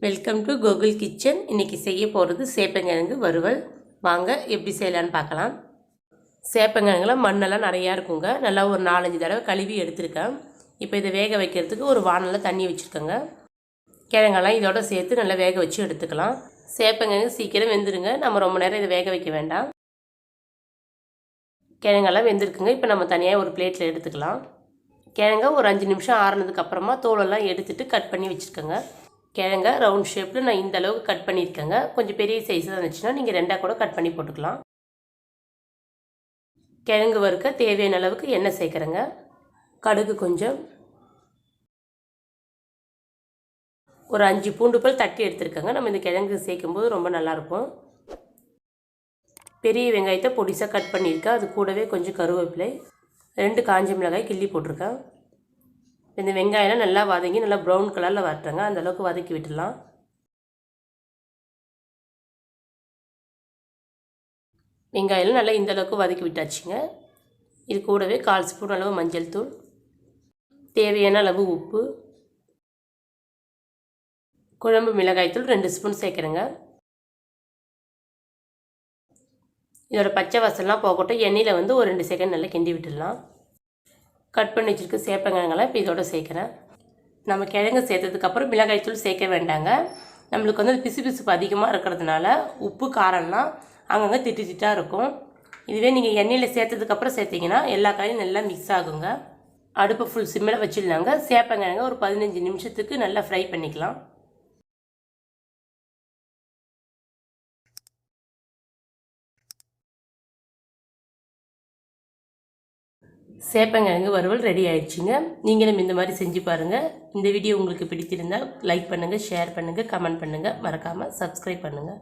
Welcome to Gokul kitchen. இன்றைக்கி செய்ய போகிறது சேப்பங்கிழங்கு வறுவல். வாங்க எப்படி செய்யலான்னு பார்க்கலாம். சேப்பங்கிழங்குல மண்ணெல்லாம் நிறையா இருக்குங்க. நல்லா ஒரு 4-5 தடவை கழுவி எடுத்துருக்கேன். இப்போ இதை வேக வைக்கிறதுக்கு ஒரு வானலில் தண்ணி வச்சுருக்கேங்க. கிழங்கெல்லாம் இதோட சேர்த்து நல்லா வேக வச்சு எடுத்துக்கலாம். சேப்பங்கிழங்கு சீக்கிரம் வெந்துருங்க. நம்ம ரொம்ப நேரம் இதை வேக வைக்க வேண்டாம். கிழங்கெல்லாம் வெந்திருக்குங்க. இப்போ நம்ம தனியாக ஒரு பிளேட்டில் எடுத்துக்கலாம். கிழங்க ஒரு 5 நிமிஷம் ஆறுனதுக்கப்புறமா தோலெல்லாம் எடுத்துகிட்டு கட் பண்ணி வச்சுருக்கேங்க. கிழங்க ரவுண்ட் ஷேப்பில் நான் இந்த அளவுக்கு கட் பண்ணியிருக்கேங்க. கொஞ்சம் பெரிய சைஸாக இருந்துச்சுன்னா நீங்கள் 2 கூட கட் பண்ணி போட்டுக்கலாம். கிழங்கு வறுக்க தேவையான அளவுக்கு எண்ணெய் சேர்க்குறேங்க. கடுகு கொஞ்சம், ஒரு 5 பூண்டு பல் தட்டி எடுத்துருக்கேங்க. நம்ம இந்த கிழங்கு சேர்க்கும்போது ரொம்ப நல்லாயிருக்கும். பெரிய வெங்காயத்தை பொடிசாக கட் பண்ணியிருக்கேன். அது கூடவே கொஞ்சம் கருவேப்பிலை, 2 காஞ்ச மிளகாய் கிள்ளி போட்டிருக்கேன். இந்த வெங்காயம்லாம் நல்லா வதங்கி நல்லா ப்ரௌன் கலரில் வரட்டுங்க. அந்தளவுக்கு வதக்கி விட்டுடலாம். வெங்காயம் நல்லா இந்தளவுக்கு வதக்கி விட்டாச்சுங்க. இது கூடவே 1/4 ஸ்பூன் அளவு மஞ்சள் தூள், தேவையான அளவு உப்பு, குழம்பு மிளகாய்த்தூள் 2 ஸ்பூன் சேர்க்குறேங்க. இதோட பச்சை வாசல்லாம் போகட்டும். எண்ணெயில் ஒரு 2 செகண்ட் நல்லா கிண்டி விட்டுடலாம். கட் பண்ணி வச்சுருக்க சேப்பங்கிழங்கெல்லாம் இப்போ இதோட சேர்க்குறேன். நம்ம கிழங்கு சேர்த்ததுக்கப்புறம் மிளகாய்த்தூள் சேர்க்க வேண்டாங்க. நம்மளுக்கு பிசு பிசுப்பு அதிகமாக இருக்கிறதுனால உப்பு காரம்லாம் அங்கங்கே திட்டாக இருக்கும். இதுவே நீங்கள் எண்ணெயில் சேர்த்ததுக்கப்புறம் சேர்த்திங்கன்னா எல்லா காயும் நல்லா மிக்ஸ் ஆகுங்க. அடுப்பை ஃபுல் சிம்மில் வச்சிடலாங்க. சேப்பங்கிழங்க ஒரு 15 நிமிஷத்துக்கு நல்லா ஃப்ரை பண்ணிக்கலாம். சேப்பங்கிழங்கு வறுவல் ரெடி ஆயிடுச்சுங்க. நீங்களும் இந்த மாதிரி செஞ்சு பாருங்கள். இந்த வீடியோ உங்களுக்கு பிடித்திருந்தால் லைக் பண்ணுங்கள், ஷேர் பண்ணுங்கள், கமெண்ட் பண்ணுங்கள். மறக்காமல் சப்ஸ்கிரைப் பண்ணுங்கள்.